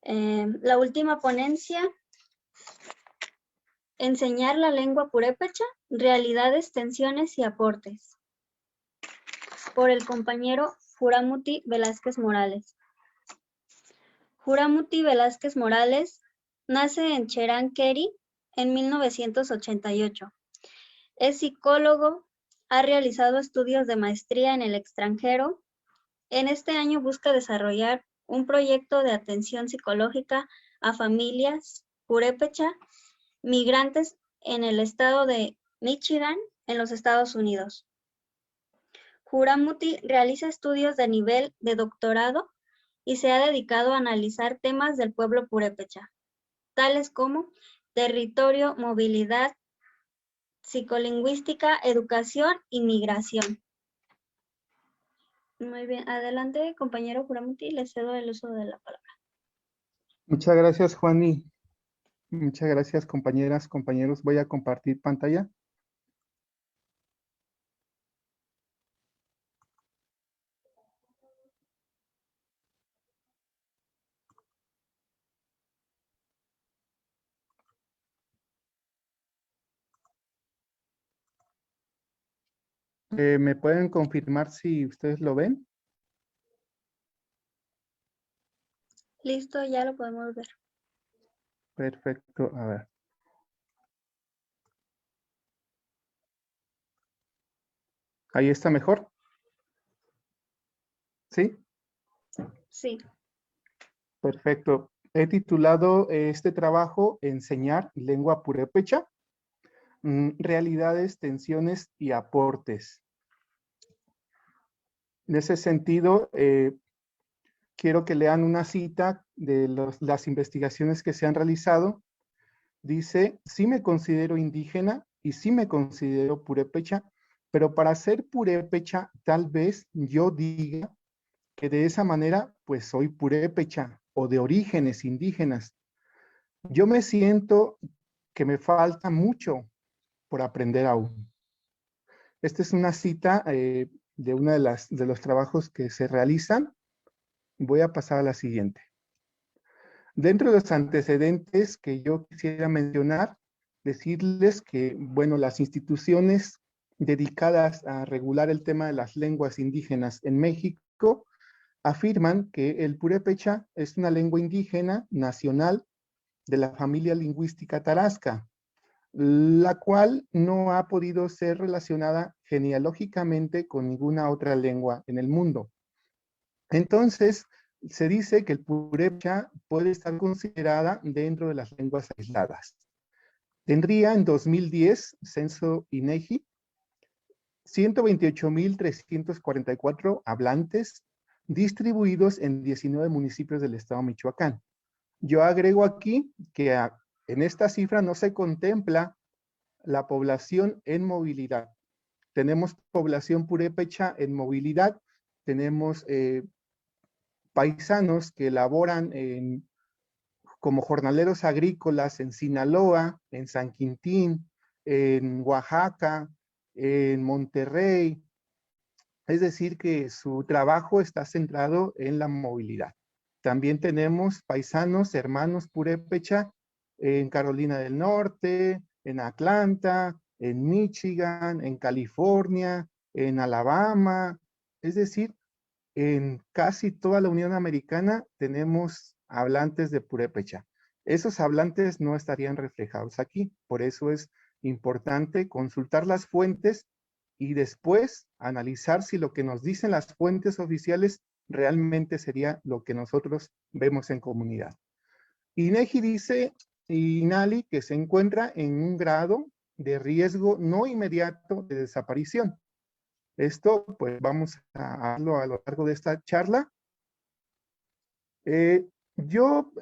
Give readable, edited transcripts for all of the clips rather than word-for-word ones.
La última ponencia, enseñar la lengua purépecha, realidades, tensiones y aportes, por el compañero Juramuti Velázquez Morales. Juramuti Velázquez Morales nace en Cherankeri en 1988. Es psicólogo, ha realizado estudios de maestría en el extranjero. En este año busca desarrollar un proyecto de atención psicológica a familias purépecha migrantes en el estado de Michigan, en los Estados Unidos. Juramuti realiza estudios de nivel de doctorado y se ha dedicado a analizar temas del pueblo purépecha, tales como territorio, movilidad, psicolingüística, educación y migración. Muy bien, adelante, compañero Juramuti, le cedo el uso de la palabra. Muchas gracias, Juani. Muchas gracias, compañeras, compañeros. Voy a compartir pantalla. ¿Me pueden confirmar si ustedes lo ven? Listo, ya lo podemos ver. Perfecto, a ver. ¿Ahí está mejor? ¿Sí? Sí. Perfecto. He titulado este trabajo Enseñar lengua purépecha, realidades, tensiones y aportes. En ese sentido, quiero que lean una cita de las investigaciones que se han realizado. Dice, sí me considero indígena y sí me considero purépecha, pero para ser purépecha tal vez yo diga que de esa manera pues soy purépecha o de orígenes indígenas. Yo me siento que me falta mucho por aprender aún. Esta es una cita de uno de los trabajos que se realizan. Voy a pasar a la siguiente. Dentro de los antecedentes que yo quisiera mencionar, decirles que, bueno, las instituciones dedicadas a regular el tema de las lenguas indígenas en México afirman que el purépecha es una lengua indígena nacional de la familia lingüística tarasca, la cual no ha podido ser relacionada genealógicamente con ninguna otra lengua en el mundo. Entonces, se dice que el purépecha puede estar considerada dentro de las lenguas aisladas. Tendría en 2010, censo INEGI, 128,344 hablantes distribuidos en 19 municipios del estado de Michoacán. Yo agrego aquí que en esta cifra no se contempla la población en movilidad. Tenemos población purépecha en movilidad, tenemos paisanos que laboran como jornaleros agrícolas en Sinaloa, en San Quintín, en Oaxaca, en Monterrey. Es decir, que su trabajo está centrado en la movilidad. También tenemos paisanos, hermanos purépecha en Carolina del Norte, en Atlanta, en Michigan, en California, en Alabama. Es decir, en casi toda la Unión Americana tenemos hablantes de purépecha. Esos hablantes no estarían reflejados aquí. Por eso es importante consultar las fuentes y después analizar si lo que nos dicen las fuentes oficiales realmente sería lo que nosotros vemos en comunidad. INEGI dice, INALI, que se encuentra en un grado de riesgo no inmediato de desaparición. Esto, pues, vamos a verlo a lo largo de esta charla. Yo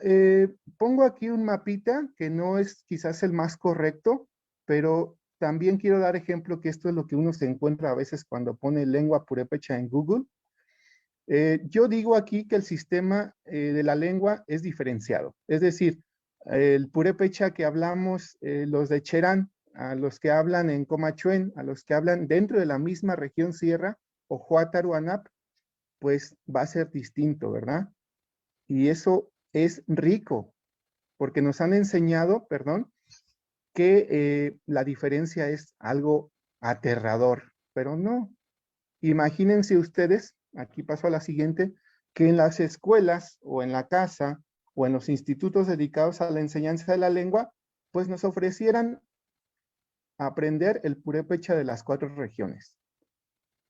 pongo aquí un mapita que no es quizás el más correcto, pero también quiero dar ejemplo que esto es lo que uno se encuentra a veces cuando pone lengua purépecha en Google. Yo digo aquí que el sistema de la lengua es diferenciado. Es decir, el purépecha que hablamos, los de Cherán, a los que hablan en Comachuén, a los que hablan dentro de la misma región sierra, o Huátaru Anap, pues va a ser distinto, ¿verdad? Y eso es rico, porque nos han enseñado, perdón, que la diferencia es algo aterrador, pero no. Imagínense ustedes, aquí paso a la siguiente, que en las escuelas o en la casa o en los institutos dedicados a la enseñanza de la lengua, pues nos ofrecieran aprender el purépecha de las 4 regiones.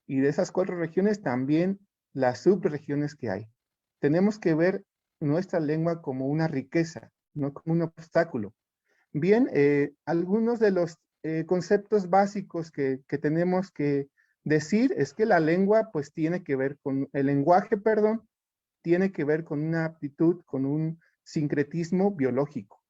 Y de esas 4 regiones también las subregiones que hay. Tenemos que ver nuestra lengua como una riqueza, no como un obstáculo. Bien, algunos de los conceptos básicos que tenemos que decir es que la lengua pues tiene que ver con, el lenguaje, perdón, tiene que ver con una aptitud, con un sincretismo biológico.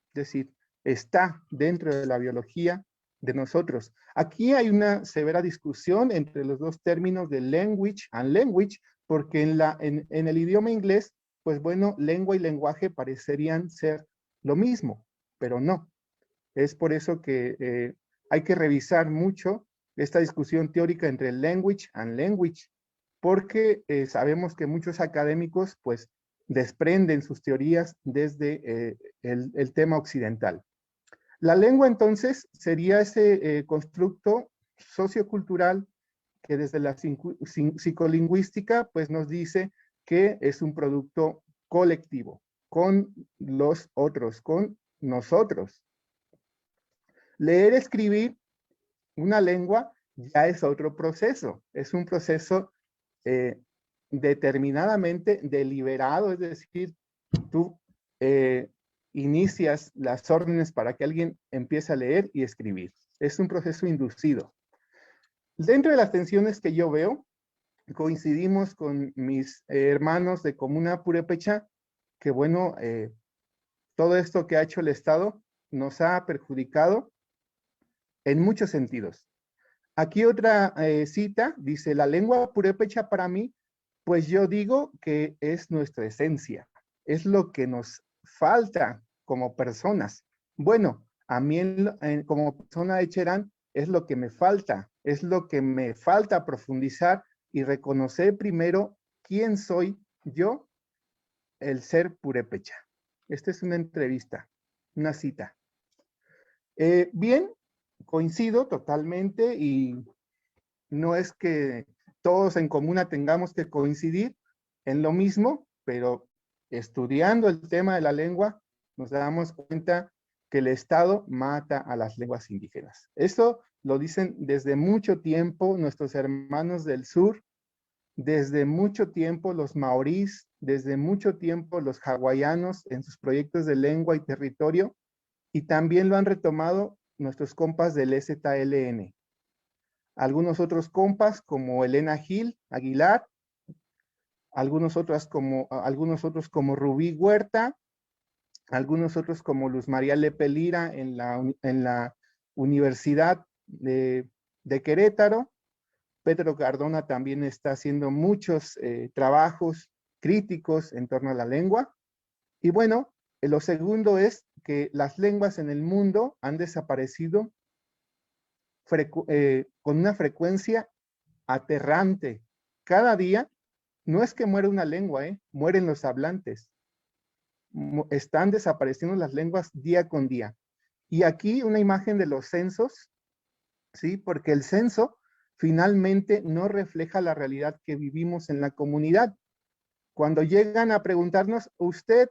Es decir, está dentro de la biología de nosotros. Aquí hay una severa discusión entre los dos términos de language and language, porque en el idioma inglés, pues bueno, lengua y lenguaje parecerían ser lo mismo, pero no. Es por eso que hay que revisar mucho esta discusión teórica entre language and language, porque sabemos que muchos académicos pues desprenden sus teorías desde el tema occidental. La lengua entonces sería ese constructo sociocultural que desde la psicolingüística pues nos dice que es un producto colectivo, con los otros, con nosotros. Leer, escribir una lengua ya es otro proceso, es un proceso determinadamente deliberado, es decir, tú inicias las órdenes para que alguien empiece a leer y escribir. Es un proceso inducido. Dentro de las tensiones que yo veo, coincidimos con mis hermanos de Comuna Purépecha, que bueno, todo esto que ha hecho el Estado nos ha perjudicado en muchos sentidos. Aquí otra cita, dice, la lengua purépecha para mí, pues yo digo que es nuestra esencia, es lo que nos falta como personas. Bueno, a mí como persona de Cherán es lo que me falta, es lo que me falta profundizar y reconocer primero quién soy yo, el ser purépecha. Esta es una entrevista, una cita. Bien, coincido totalmente y no es que todos en comuna tengamos que coincidir en lo mismo, pero estudiando el tema de la lengua nos damos cuenta que el Estado mata a las lenguas indígenas. Eso lo dicen desde mucho tiempo nuestros hermanos del sur, desde mucho tiempo los maorís, desde mucho tiempo los hawaianos en sus proyectos de lengua y territorio, y también lo han retomado nuestros compas del ZLN. Algunos otros compas como Elena Gil Aguilar, algunos otros como Rubí Huerta, algunos otros como Luz María Lepelira en la Universidad de Querétaro. Pedro Cardona también está haciendo muchos trabajos críticos en torno a la lengua. Y bueno, lo segundo es que las lenguas en el mundo han desaparecido con una frecuencia aterrante. Cada día, no es que muere una lengua, mueren los hablantes. Están desapareciendo las lenguas día con día. Y aquí una imagen de los censos, ¿sí? Porque el censo finalmente no refleja la realidad que vivimos en la comunidad. Cuando llegan a preguntarnos, ¿usted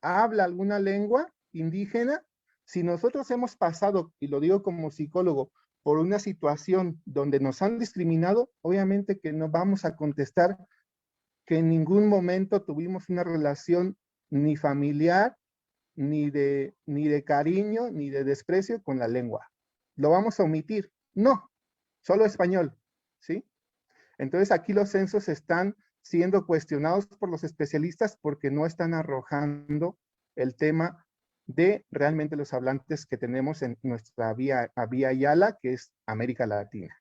habla alguna lengua indígena? Si nosotros hemos pasado, y lo digo como psicólogo, por una situación donde nos han discriminado, obviamente que no vamos a contestar que en ningún momento tuvimos una relación ni familiar, ni de cariño, ni de desprecio con la lengua. ¿Lo vamos a omitir? No, solo español, ¿sí? Entonces aquí los censos están siendo cuestionados por los especialistas porque no están arrojando el tema de realmente los hablantes que tenemos en nuestra vía Yala, que es América Latina.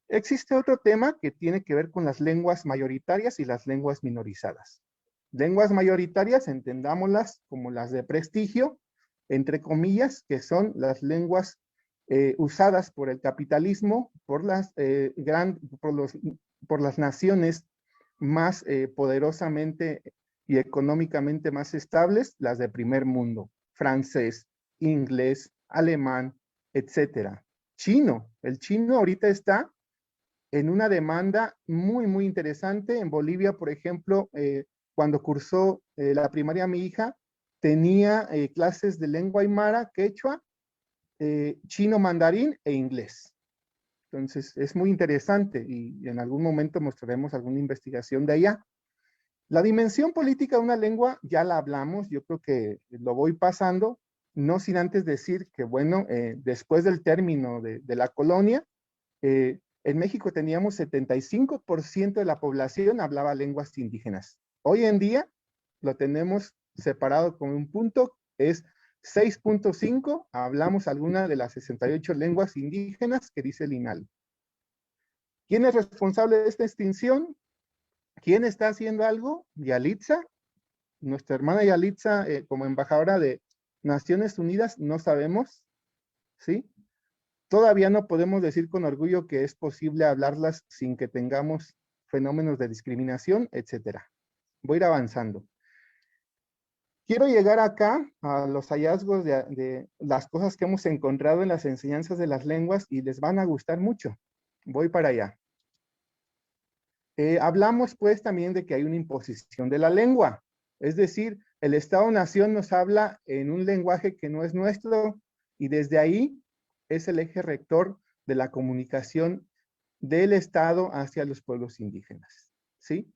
Existe otro tema que tiene que ver con las lenguas mayoritarias y las lenguas minorizadas. Lenguas mayoritarias, entendámoslas como las de prestigio, entre comillas, que son las lenguas usadas por el capitalismo, por las naciones más poderosamente y económicamente más estables, las de primer mundo, francés, inglés, alemán, etcétera. Chino, el chino ahorita está en una demanda muy, muy interesante. En Bolivia, por ejemplo, cuando cursó la primaria mi hija, tenía clases de lengua aymara, quechua, chino mandarín e inglés. Entonces, es muy interesante y en algún momento mostraremos alguna investigación de allá. La dimensión política de una lengua ya la hablamos, yo creo que lo voy pasando, no sin antes decir que, bueno, después del término de la colonia, en México teníamos 75% de la población hablaba lenguas indígenas. Hoy en día lo tenemos separado con un punto, es 6.5, hablamos alguna de las 68 lenguas indígenas que dice el INAL. ¿Quién es responsable de esta extinción? ¿Quién está haciendo algo? Yalitza, nuestra hermana Yalitza, como embajadora de Naciones Unidas, no sabemos, ¿sí? Todavía no podemos decir con orgullo que es posible hablarlas sin que tengamos fenómenos de discriminación, etcétera. Voy a ir avanzando. Quiero llegar acá a los hallazgos de las cosas que hemos encontrado en las enseñanzas de las lenguas y les van a gustar mucho. Voy para allá. Hablamos pues también de que hay una imposición de la lengua, es decir, el Estado-Nación nos habla en un lenguaje que no es nuestro y desde ahí es el eje rector de la comunicación del Estado hacia los pueblos indígenas, ¿sí?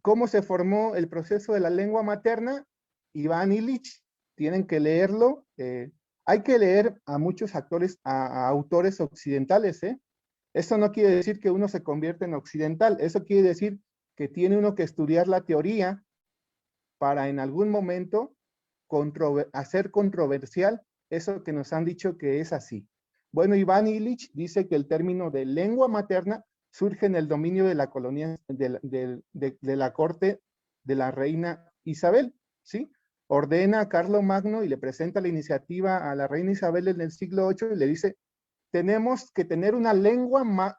¿Cómo se formó el proceso de la lengua materna? Iván Illich, tienen que leerlo. Hay que leer a muchos a autores occidentales, ¿eh? Eso no quiere decir que uno se convierta en occidental, eso quiere decir que tiene uno que estudiar la teoría para en algún momento hacer controversial eso que nos han dicho que es así. Bueno, Iván Illich dice que el término de lengua materna surge en el dominio de la colonia, de la corte de la reina Isabel, ¿sí? Ordena a Carlomagno y le presenta la iniciativa a la reina Isabel en el siglo VIII y le dice, tenemos que tener una lengua madre,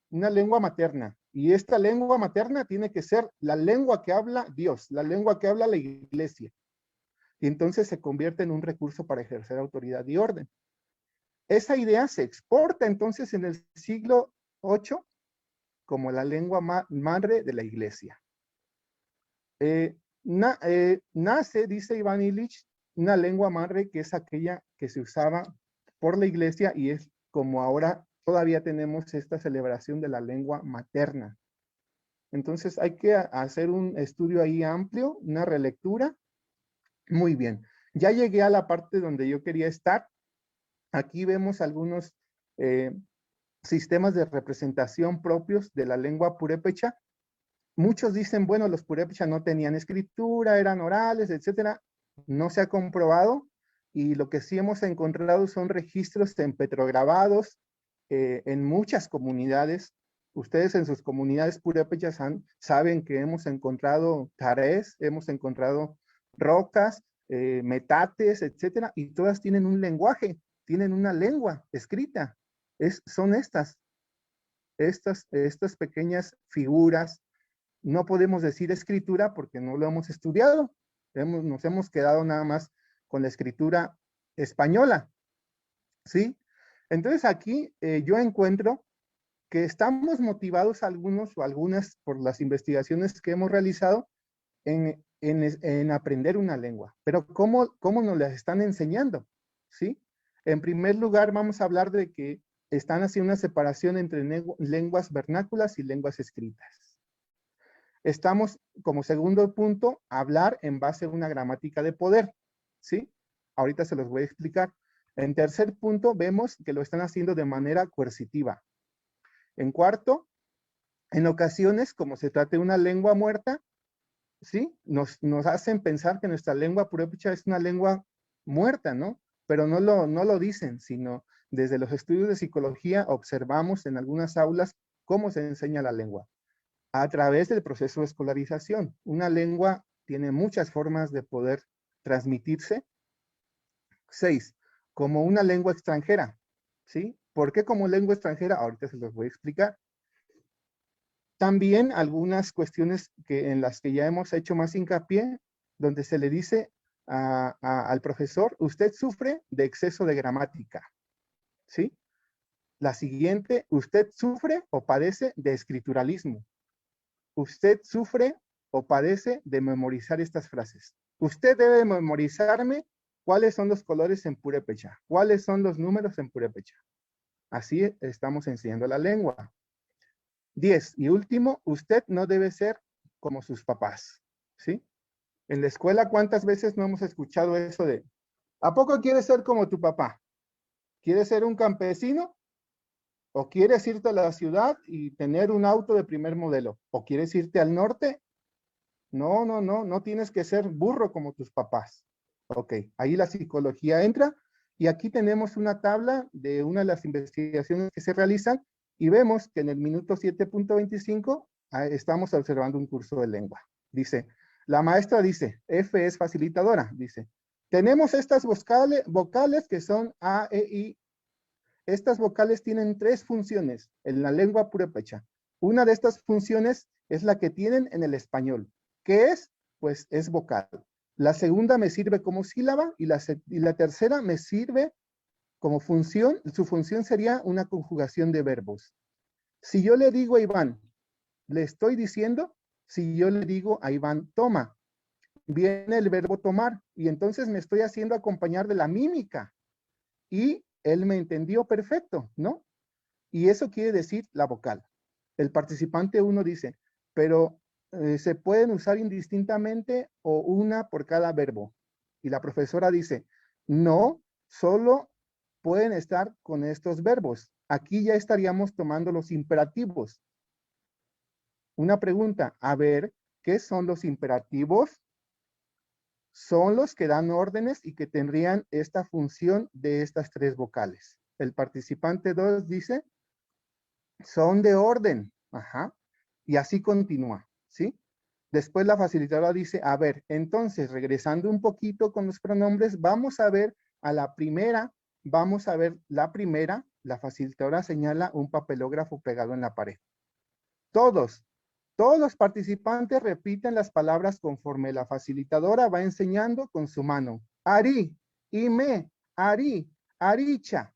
una lengua materna. Y esta lengua materna tiene que ser la lengua que habla Dios, la lengua que habla la iglesia. Y entonces se convierte en un recurso para ejercer autoridad y orden. Esa idea se exporta entonces en el siglo VIII como la lengua madre de la iglesia. Nace, dice Iván Illich, una lengua madre que es aquella que se usaba por la iglesia y es como ahora todavía tenemos esta celebración de la lengua materna. Entonces hay que hacer un estudio ahí amplio, una relectura. Muy bien. Ya llegué a la parte donde yo quería estar. Aquí vemos algunos sistemas de representación propios de la lengua purépecha. Muchos dicen, bueno, los purépecha no tenían escritura, eran orales, etcétera. No se ha comprobado y lo que sí hemos encontrado son registros en petrograbados en muchas comunidades. Ustedes en sus comunidades purépechas saben que hemos encontrado tarés, hemos encontrado rocas, metates, etcétera, y todas tienen un lenguaje, tienen una lengua escrita. Son estas pequeñas figuras. No podemos decir escritura porque no lo hemos estudiado. Nos hemos quedado nada más con la escritura española, ¿sí? Entonces aquí yo encuentro que estamos motivados algunos o algunas por las investigaciones que hemos realizado en aprender una lengua. Pero ¿cómo nos las están enseñando? ¿Sí? En primer lugar, vamos a hablar de que están haciendo una separación entre lenguas vernáculas y lenguas escritas. Estamos, como segundo punto, hablar en base a una gramática de poder, ¿sí? Ahorita se los voy a explicar. En tercer punto, vemos que lo están haciendo de manera coercitiva. En cuarto, en ocasiones, como se trata de una lengua muerta, ¿sí? Nos hacen pensar que nuestra lengua purépecha es una lengua muerta, ¿no? Pero no lo dicen, sino desde los estudios de psicología observamos en algunas aulas cómo se enseña la lengua. A través del proceso de escolarización. Una lengua tiene muchas formas de poder transmitirse. 6. Como una lengua extranjera, ¿sí? ¿Por qué como lengua extranjera? Ahorita se los voy a explicar. También algunas cuestiones en las que ya hemos hecho más hincapié, donde se le dice al profesor, usted sufre de exceso de gramática, ¿sí? La siguiente, usted sufre o padece de escrituralismo. Usted sufre o padece de memorizar estas frases. Usted debe memorizarme cuáles son los colores en purépecha, cuáles son los números en purépecha. Así estamos enseñando la lengua. 10. Y último, usted no debe ser como sus papás, ¿sí? En la escuela, ¿cuántas veces no hemos escuchado eso de, ¿a poco quieres ser como tu papá? ¿Quieres ser un campesino? ¿O quieres irte a la ciudad y tener un auto de primer modelo? ¿O quieres irte al norte? No, no, no, no tienes que ser burro como tus papás. Ok, ahí la psicología entra y aquí tenemos una tabla de una de las investigaciones que se realizan y vemos que en el minuto 7.25 estamos observando un curso de lengua. Dice, la maestra dice, F es facilitadora, dice, tenemos estas vocales que son A, E, I. Estas vocales tienen 3 funciones en la lengua purépecha. Una de estas funciones es la que tienen en el español. ¿Qué es? Pues es vocal. La segunda me sirve como sílaba y la tercera me sirve como función. Su función sería una conjugación de verbos. Si yo le digo a Iván, le estoy diciendo, si yo le digo a Iván, toma, viene el verbo tomar y entonces me estoy haciendo acompañar de la mímica y él me entendió perfecto, ¿no? Y eso quiere decir la vocal. El participante 1 dice, pero se pueden usar indistintamente o una por cada verbo. Y la profesora dice, no, solo pueden estar con estos verbos. Aquí ya estaríamos tomando los imperativos. Una pregunta, a ver, ¿qué son los imperativos? Son los que dan órdenes y que tendrían esta función de estas 3 vocales. El participante 2 dice, son de orden. Ajá. Y así continúa, ¿sí? Después la facilitadora dice, a ver, entonces, regresando un poquito con los pronombres, vamos a ver a la primera, vamos a ver la primera, la facilitadora señala un papelógrafo pegado en la pared. Todos los participantes repiten las palabras conforme la facilitadora va enseñando con su mano. Ari, Ime, Ari, Aricha.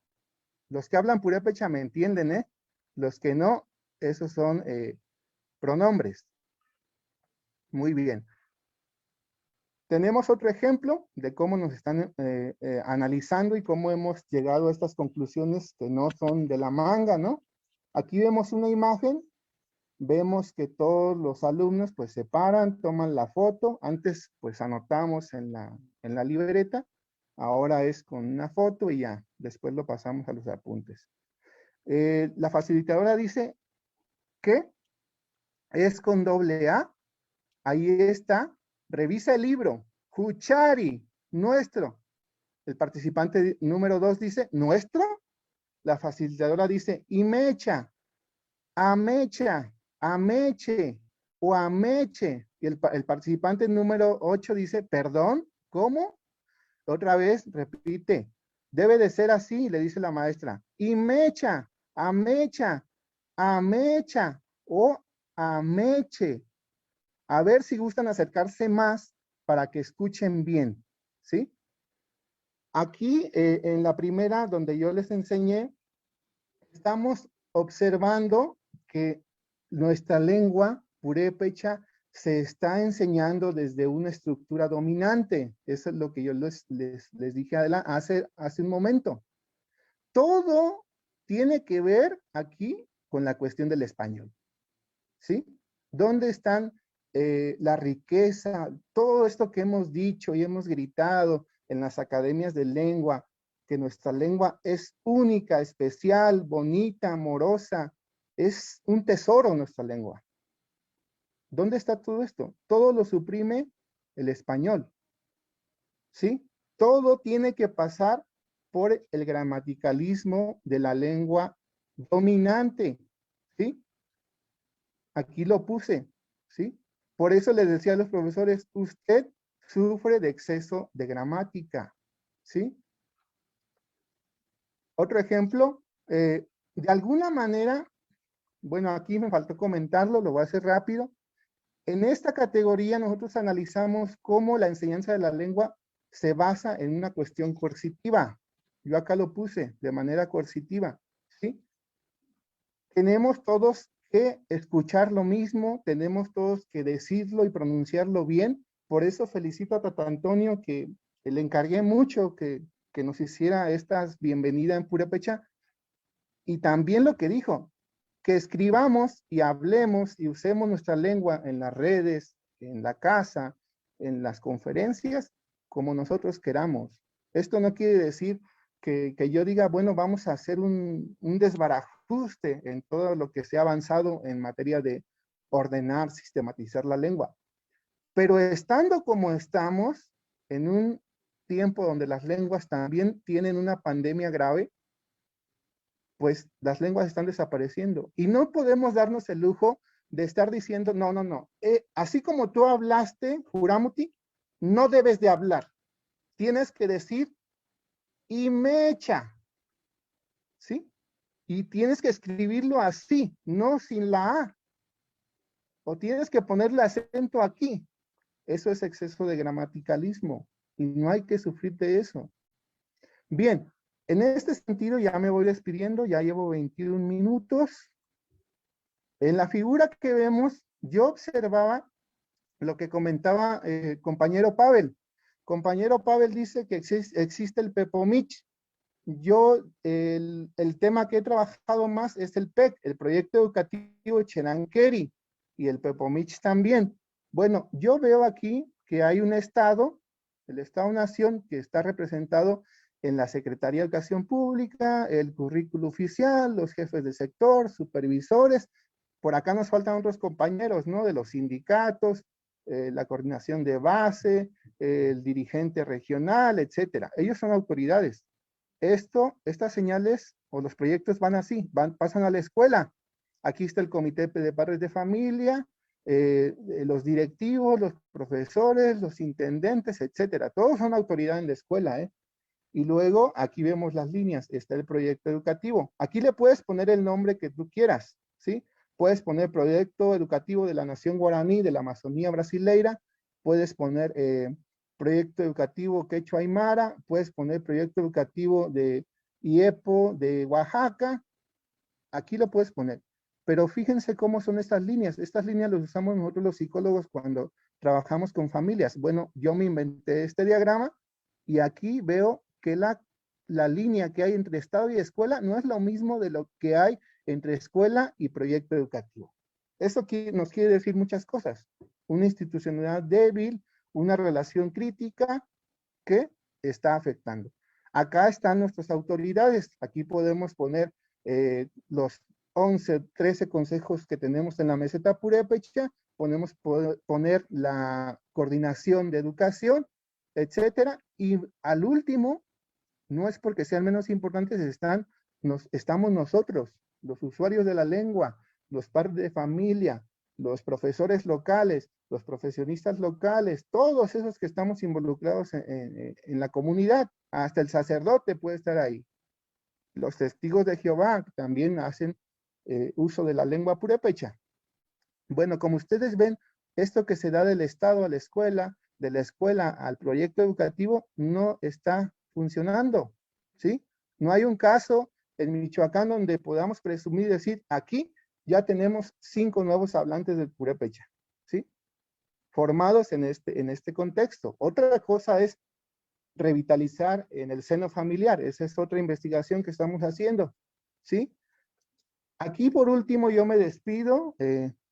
Los que hablan purépecha me entienden, ¿eh? Los que no, esos son pronombres. Muy bien. Tenemos otro ejemplo de cómo nos están analizando y cómo hemos llegado a estas conclusiones que no son de la manga, ¿no? Aquí vemos una imagen, vemos que todos los alumnos pues se paran, toman la foto. Antes pues anotamos en la libreta, ahora es con una foto y ya, después lo pasamos a los apuntes. La facilitadora dice que es con doble A. Ahí está. Revisa el libro. Huchari, nuestro. El participante número 2 dice, ¿nuestro? La facilitadora dice, Imecha, Amecha, Ameche o Ameche. Y el participante número 8 dice, ¿perdón? ¿Cómo? Otra vez, repite. Debe de ser así, le dice la maestra. Imecha, Amecha, Amecha o Ameche. A ver si gustan acercarse más para que escuchen bien, ¿sí? Aquí en la primera donde yo les enseñé, estamos observando que nuestra lengua purépecha se está enseñando desde una estructura dominante. Eso es lo que yo les dije hace un momento. Todo tiene que ver aquí con la cuestión del español, ¿sí? ¿Dónde están la riqueza, todo esto que hemos dicho y hemos gritado en las academias de lengua, que nuestra lengua es única, especial, bonita, amorosa, es un tesoro nuestra lengua? ¿Dónde está todo esto? Todo lo suprime el español, ¿sí? Todo tiene que pasar por el gramaticalismo de la lengua dominante, ¿sí? Aquí lo puse, ¿sí? Por eso les decía a los profesores, usted sufre de exceso de gramática, ¿sí? Otro ejemplo, de alguna manera Bueno, aquí me faltó comentarlo, lo voy a hacer rápido. En esta categoría nosotros analizamos cómo la enseñanza de la lengua se basa en una cuestión coercitiva. Yo acá lo puse de manera coercitiva, ¿sí? Tenemos todos que escuchar lo mismo, tenemos todos que decirlo y pronunciarlo bien. Por eso felicito a Tata Antonio, que le encargué mucho que nos hiciera estas bienvenidas en Purépecha. Y también lo que dijo, que escribamos y hablemos y usemos nuestra lengua en las redes, en la casa, en las conferencias, como nosotros queramos. Esto no quiere decir que yo diga, bueno, vamos a hacer un desbarajuste en todo lo que se ha avanzado en materia de ordenar, sistematizar la lengua. Pero estando como estamos, en un tiempo donde las lenguas también tienen una pandemia grave, pues las lenguas están desapareciendo. Y no podemos darnos el lujo de estar diciendo, no, no, no. Así como tú hablaste, Juramuti, no debes de hablar. Tienes que decir y mecha, ¿sí? Y tienes que escribirlo así, no sin la A. O tienes que ponerle acento aquí. Eso es exceso de gramaticalismo y no hay que sufrir de eso. Bien, en este sentido ya me voy despidiendo, ya llevo 21 minutos. En la figura que vemos, yo observaba lo que comentaba compañero Pavel. Compañero Pavel dice que existe el Pepomich. Yo, el tema que he trabajado más es el PEC, el Proyecto Educativo Cheranqueri, y el Pepomich también. Bueno, yo veo aquí que hay un Estado, el Estado-Nación, que está representado en la Secretaría de Educación Pública, el currículo oficial, los jefes de sector, supervisores. Por acá nos faltan otros compañeros, ¿no? De los sindicatos, la coordinación de base, el dirigente regional, etcétera. Ellos son autoridades. Estas señales o los proyectos van así, pasan a la escuela. Aquí está el comité de padres de familia, los directivos, los profesores, los intendentes, etcétera. Todos son autoridad en la escuela, ¿eh? Y luego aquí vemos las líneas, está el proyecto educativo. Aquí le puedes poner el nombre que tú quieras, ¿sí? Puedes poner proyecto educativo de la Nación Guaraní, de la Amazonía Brasileira, puedes poner proyecto educativo Quechua Aymara, puedes poner proyecto educativo de IEPO de Oaxaca, aquí lo puedes poner. Pero fíjense cómo son estas líneas. Estas líneas las usamos nosotros los psicólogos cuando trabajamos con familias. Bueno, yo me inventé este diagrama y aquí veo que la línea que hay entre Estado y escuela no es lo mismo de lo que hay entre escuela y proyecto educativo. Eso nos quiere decir muchas cosas. Una institucionalidad débil, una relación crítica que está afectando. Acá están nuestras autoridades. Aquí podemos poner los 11, 13 consejos que tenemos en la meseta purépecha, podemos poner la coordinación de educación, etcétera. Y al último, no es porque sean menos importantes, estamos nosotros, los usuarios de la lengua, los padres de familia, los profesores locales, los profesionistas locales, todos esos que estamos involucrados en la comunidad, hasta el sacerdote puede estar ahí. Los testigos de Jehová también hacen uso de la lengua purépecha. Bueno, como ustedes ven, esto que se da del Estado a la escuela, de la escuela al proyecto educativo, no está funcionando, ¿sí? No hay un caso en Michoacán donde podamos presumir y decir, aquí ya tenemos 5 nuevos hablantes del purépecha, ¿sí? Formados en este contexto. Otra cosa es revitalizar en el seno familiar. Esa es otra investigación que estamos haciendo, ¿sí? Aquí por último yo me despido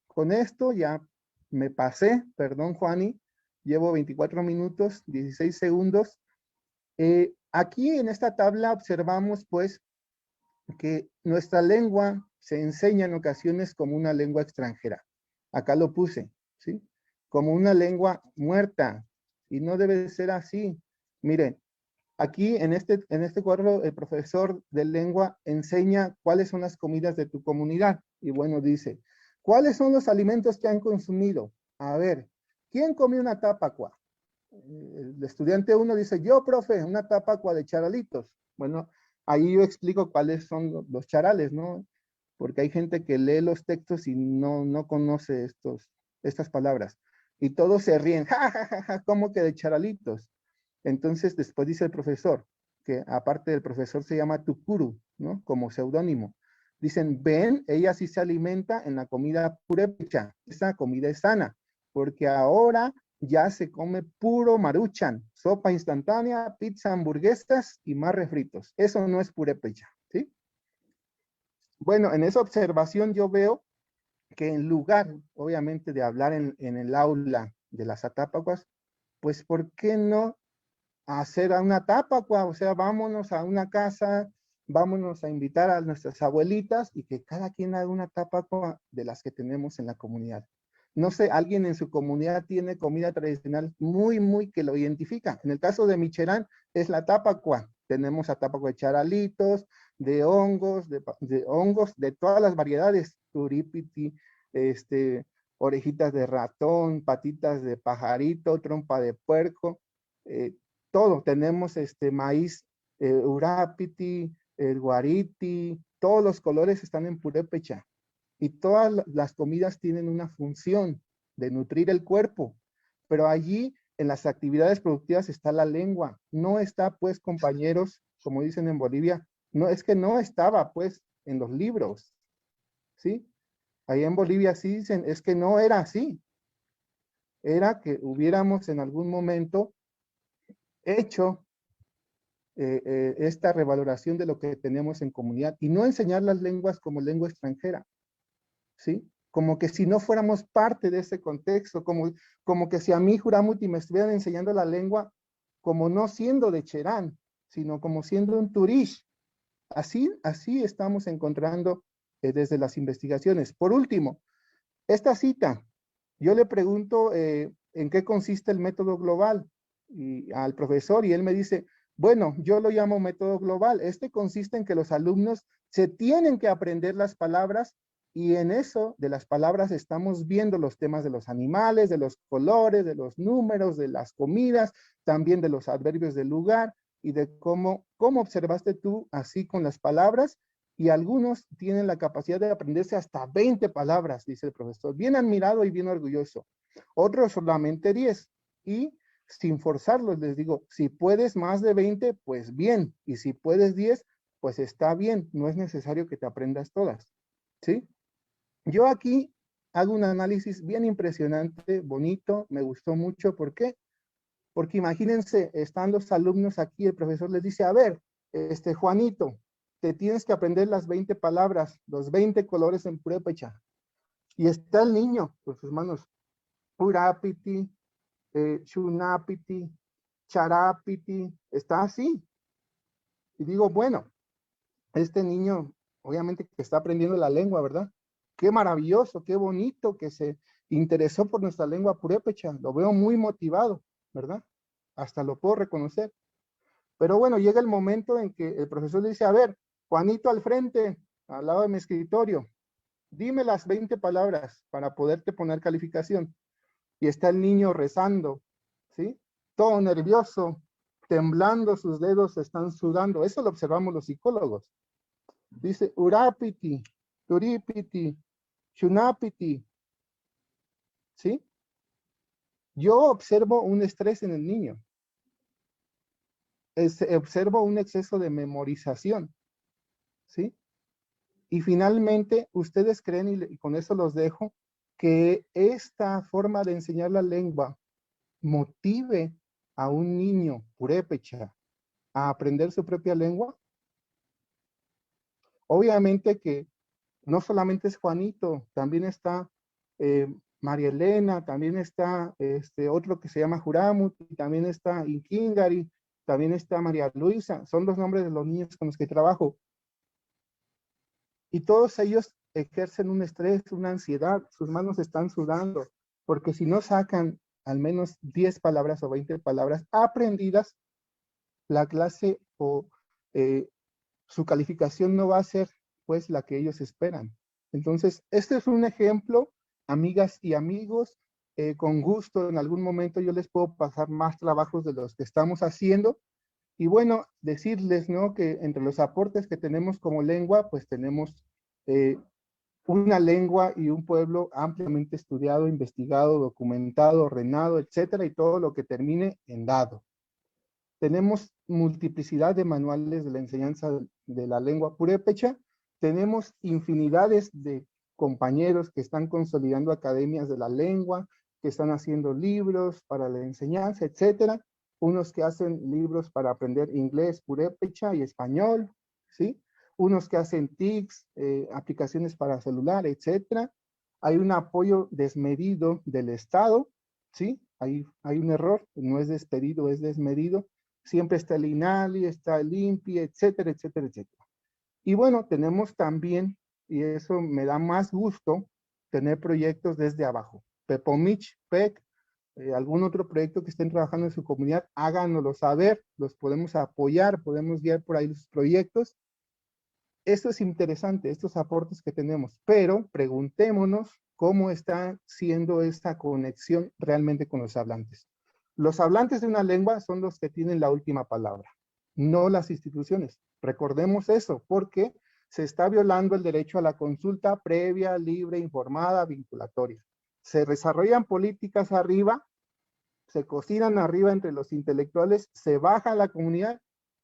con esto, ya me pasé, perdón Juani, llevo 24 minutos, 16 segundos. Aquí en esta tabla observamos pues que nuestra lengua se enseña en ocasiones como una lengua extranjera. Acá lo puse, ¿sí? Como una lengua muerta y no debe de ser así. Miren, aquí en este cuadro el profesor de lengua enseña cuáles son las comidas de tu comunidad. Y bueno, dice, ¿cuáles son los alimentos que han consumido? A ver, ¿quién comió una tapacua? El estudiante 1 dice, yo, profe, una tapacua de charalitos. Bueno, ahí yo explico cuáles son los charales, ¿no? porque hay gente que lee los textos y no conoce estas palabras. Y todos se ríen, ja, ja, ja, ja, como que de charalitos. Entonces después dice el profesor, que aparte del profesor se llama Tukuru, ¿no? Como seudónimo. Dicen, ven, ella sí se alimenta en la comida purépecha. Esa comida es sana, porque ahora ya se come puro maruchan, sopa instantánea, pizza, hamburguesas y más refritos. Eso no es purépecha, ¿sí? Bueno, en esa observación yo veo que en lugar, obviamente, de hablar en el aula de las atápacuas, pues, ¿por qué no hacer a una tapacua? O sea, vámonos a una casa, vámonos a invitar a nuestras abuelitas y que cada quien haga una tapacua de las que tenemos en la comunidad. No sé, alguien en su comunidad tiene comida tradicional muy que lo identifica. En el caso de Micherán es la tapacua. Tenemos a tapacua de charalitos, de hongos, de hongos, de todas las variedades, turipiti, orejitas de ratón, patitas de pajarito, trompa de puerco, todo. Tenemos maíz, urapiti, el guariti, todos los colores están en purépecha. Y todas las comidas tienen una función de nutrir el cuerpo. Pero allí, en las actividades productivas, está la lengua. No está, pues, compañeros, como dicen en Bolivia, no, es que no estaba, pues, en los libros, ¿sí? Allá en Bolivia sí dicen, es que no era así. Era que hubiéramos en algún momento hecho esta revaloración de lo que tenemos en comunidad y no enseñar las lenguas como lengua extranjera, ¿sí? Como que si no fuéramos parte de ese contexto, como que si a mí Juramuti me estuvieran enseñando la lengua como no siendo de Cherán, sino como siendo un turish. Así estamos encontrando desde las investigaciones. Por último, esta cita, yo le pregunto en qué consiste el método global al profesor y él me dice, bueno, yo lo llamo método global. Este consiste en que los alumnos se tienen que aprender las palabras y en eso de las palabras estamos viendo los temas de los animales, de los colores, de los números, de las comidas, también de los adverbios del lugar y de cómo observaste tú así con las palabras y algunos tienen la capacidad de aprenderse hasta 20 palabras, dice el profesor. Bien admirado y bien orgulloso. Otros solamente 10. Y sin forzarlos, les digo, si puedes más de 20, pues bien. Y si puedes 10, pues está bien. No es necesario que te aprendas todas. ¿Sí? Yo aquí hago un análisis bien impresionante, bonito, me gustó mucho. ¿Por qué? Porque imagínense, están los alumnos aquí, el profesor les dice, a ver, Juanito, te tienes que aprender las 20 palabras, los 20 colores en purépecha. Y está el niño con sus manos, Urapiti, Shunapiti, Charapiti, está así. Y digo, bueno, este niño obviamente que está aprendiendo la lengua, ¿verdad? Qué maravilloso, qué bonito que se interesó por nuestra lengua purépecha. Lo veo muy motivado, ¿verdad? Hasta lo puedo reconocer. Pero bueno, llega el momento en que el profesor le dice, a ver, Juanito al frente, al lado de mi escritorio, dime las 20 palabras para poderte poner calificación. Y está el niño rezando, ¿sí? Todo nervioso, temblando, sus dedos están sudando. Eso lo observamos los psicólogos. Dice, urapiti, turipiti, shunapiti, ¿sí? Yo observo un estrés en el niño. Observo un exceso de memorización, ¿sí? Y finalmente, ustedes creen, y con eso los dejo, que esta forma de enseñar la lengua motive a un niño purépecha a aprender su propia lengua. Obviamente que no solamente es Juanito, también está María Elena, también está otro que se llama Juramut, también está Inkingari, también está María Luisa, son los nombres de los niños con los que trabajo. Y todos ellos ejercen un estrés, una ansiedad, sus manos están sudando, porque si no sacan al menos 10 palabras o 20 palabras aprendidas, la clase o su calificación no va a ser pues la que ellos esperan. Entonces, este es un ejemplo, amigas y amigos, con gusto en algún momento yo les puedo pasar más trabajos de los que estamos haciendo. Y bueno, decirles, ¿no? Que entre los aportes que tenemos como lengua, pues tenemos una lengua y un pueblo ampliamente estudiado, investigado, documentado, ordenado, etcétera, y todo lo que termine en dado. Tenemos multiplicidad de manuales de la enseñanza de la lengua purépecha, tenemos infinidades de compañeros que están consolidando academias de la lengua, que están haciendo libros para la enseñanza, etcétera, unos que hacen libros para aprender inglés, purépecha y español, ¿sí? Unos que hacen TICs, aplicaciones para celular, etcétera. Hay un apoyo desmedido del Estado, ¿sí? Hay un error, no es despedido, es desmedido. Siempre está el INALI, está el INPI, etcétera, etcétera, etcétera. Y bueno, tenemos también, y eso me da más gusto, tener proyectos desde abajo. Pepomich, PEC, algún otro proyecto que estén trabajando en su comunidad, háganoslo saber, los podemos apoyar, podemos guiar por ahí los proyectos. Esto es interesante, estos aportes que tenemos, pero preguntémonos cómo está siendo esta conexión realmente con los hablantes. Los hablantes de una lengua son los que tienen la última palabra, no las instituciones. Recordemos eso, porque se está violando el derecho a la consulta previa, libre, informada, vinculatoria. Se desarrollan políticas arriba, se cocinan arriba entre los intelectuales, se baja a la comunidad,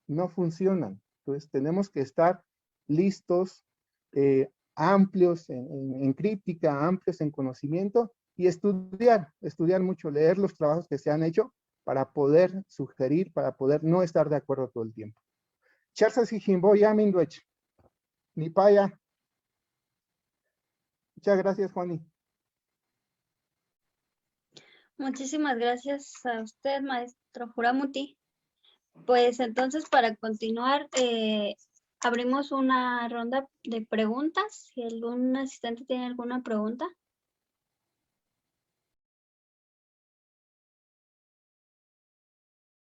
no funcionan. Entonces tenemos que estar listos, amplios en crítica, amplios en conocimiento y estudiar mucho, leer los trabajos que se han hecho para poder sugerir, para poder no estar de acuerdo todo el tiempo. Charsa y Jimbo ya Minduech, ni paya. Muchas gracias, Juani. Muchísimas gracias a usted, maestro Juramuti. Pues entonces, para continuar, abrimos una ronda de preguntas. Si algún asistente tiene alguna pregunta.